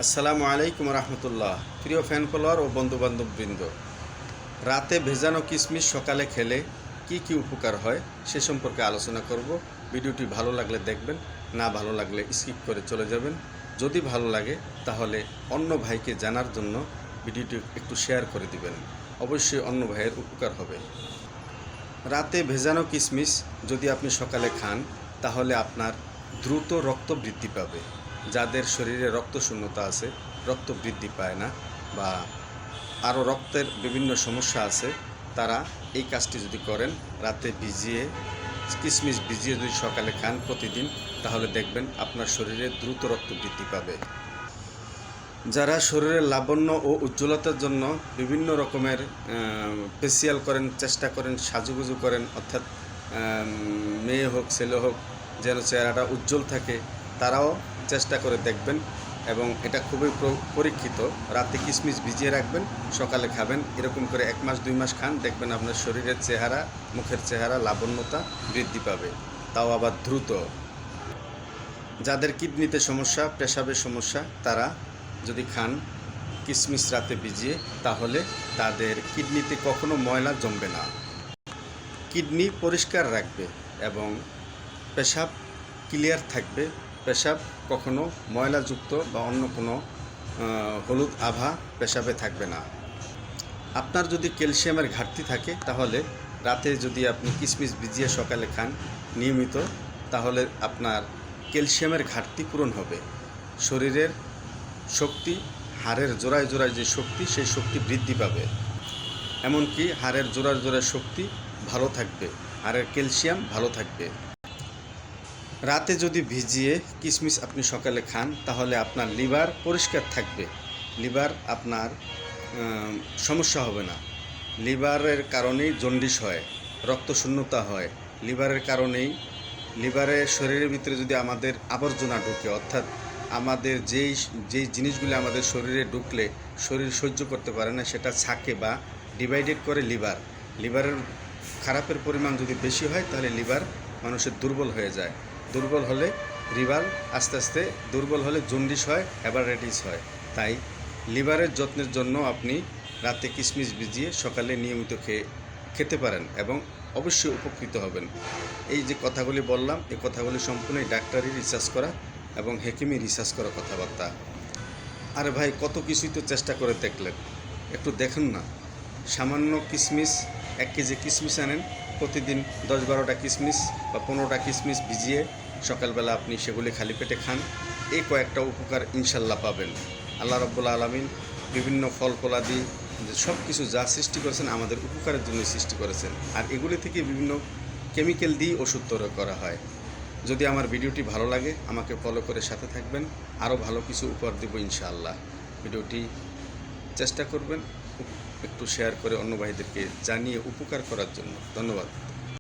আসসালামু আলাইকুম রহমতুল্লাহ। প্রিয় ফ্যান ফলোয়ার ও বন্ধুবান্ধববৃন্দ, রাতে ভেজানো কিশমিশ সকালে খেলে কি কি উপকার হয় সে সম্পর্কে আলোচনা করব। ভিডিওটি ভালো লাগলে দেখবেন, না ভালো লাগলে স্কিপ করে চলে যাবেন। যদি ভালো লাগে তাহলে অন্য ভাইকে জানার জন্য ভিডিওটি একটু শেয়ার করে দিবেন, অবশ্যই অন্য ভাইয়ের উপকার হবে। রাতে ভেজানো কিশমিশ যদি আপনি সকালে খান তাহলে আপনার দ্রুত রক্ত বৃদ্ধি পাবে। যাদের শরীরে রক্ত শূন্যতা আছে, রক্ত বৃদ্ধি পায় না, বা আরও রক্তের বিভিন্ন সমস্যা আছে, তারা এই কাজটি যদি করেন, রাতে কিশমিশ ভিজিয়ে যদি সকালে খান প্রতিদিন, তাহলে দেখবেন আপনার শরীরে দ্রুত রক্ত বৃদ্ধি পাবে। যারা শরীরের লাবণ্য ও উজ্জ্বলতার জন্য বিভিন্ন রকমের ফেসিয়াল করেন, চেষ্টা করেন, সাজুগুজু করেন, অর্থাৎ মেয়ে হোক ছেলে হোক যেন চেহারাটা উজ্জ্বল থাকে, তারাও চেষ্টা করে দেখবেন। এবং এটা খুবই পরীক্ষিত। রাতে কিশমিশ ভিজিয়ে রাখবেন, সকালে খাবেন, এরকম করে 1 মাস 2 মাস খান, দেখবেন আপনার শরীরের চেহারা, মুখের চেহারা, লাবণ্যতা বৃদ্ধি পাবে, তাও আবার দ্রুত। যাদের কিডনিতে সমস্যা, পেশাবের সমস্যা, তারা যদি খান কিশমিশ রাতে ভিজিয়ে, তাহলে তাদের কিডনিতে কখনো ময়লা জমবে না, কিডনি পরিষ্কার রাখবে এবং পেশাব ক্লিয়ার থাকবে। পেশাব কখনো ময়লাযুক্ত বা অন্য কোনো হলুদ আভা পেশাবে থাকবে না। আপনার যদি ক্যালসিয়ামের ঘাটতি থাকে, তাহলে রাতে যদি আপনি কিশমিশ ভিজিয়ে সকালে খান নিয়মিত, তাহলে আপনার ক্যালসিয়ামের ঘাটতি পূরণ হবে। শরীরের শক্তি, হাড়ের জোড়ায় জোড়ায় যে শক্তি, সেই শক্তি বৃদ্ধি পাবে। এমনকি হাড়ের জোড়ায় জোড়ায় শক্তি ভালো থাকবে, হাড়ের ক্যালসিয়াম ভালো থাকবে। রাতে যদি ভিজিয়ে কিশমিশ আপনি সকালে খান, তাহলে আপনার লিভার পরিষ্কার থাকবে, লিভার আপনার সমস্যা হবে না। লিভারের কারণেই জন্ডিস হয়, রক্তশূন্যতা হয়। লিভারের কারণেই, লিভারের শরীরের ভিতরে যদি আমাদের আবর্জনা ঢুকে, অর্থাৎ আমাদের যেই জিনিসগুলি আমাদের শরীরে ঢুকলে শরীর সহ্য করতে পারে না, সেটা ছাঁকে বা ডিভাইডেড করে লিভার। লিভারের খারাপের পরিমাণ যদি বেশি হয়, তাহলে লিভার মানুষের দুর্বল হয়ে যায়। দুর্বল হলে লিভার আস্তে আস্তে দুর্বল হলে জন্ডিস হয়, হেপাটাইটিস হয়। তাই লিভারের যত্নের জন্য আপনি রাতে কিশমিশ ভিজিয়ে সকালে নিয়মিত খেতে পারেন এবং অবশ্যই উপকৃত হবেন। এই যে কথাগুলি বললাম, এই কথাগুলি সম্পূর্ণই ডাক্তারি রিসার্চ করা এবং হেকিমি রিসার্চ করা কথাবার্তা। আরে ভাই, কত কিছুই তো চেষ্টা করে দেখলেন, একটু দেখুন না। সামান্য কিশমিশ, 1 কেজি কিশমিশ আনেন, প্রতিদিন 10-12টা কিশমিশ বা 15টা কিশমিশ ভিজিয়ে সকালবেলা আপনি সেগুলি খালি পেটে খান। এই কয়েকটা উপকার ইনশাল্লাহ পাবেন। আল্লাহ রাব্বুল আলামিন বিভিন্ন ফল ফলাদি সব কিছু যা সৃষ্টি করেছেন আমাদের উপকারের জন্য সৃষ্টি করেছেন, আর এগুলি থেকে বিভিন্ন কেমিক্যাল দিয়ে ওষুধ তৈরি করা হয়। যদি আমার ভিডিওটি ভালো লাগে, আমাকে ফলো করে সাথে থাকবেন, আরও ভালো কিছু উপহার দেব ইনশাআল্লাহ। ভিডিওটি চেষ্টা করবেন একটু শেয়ার করে অন্য ভাইদেরকে জানিয়ে উপকার করার জন্য। ধন্যবাদ।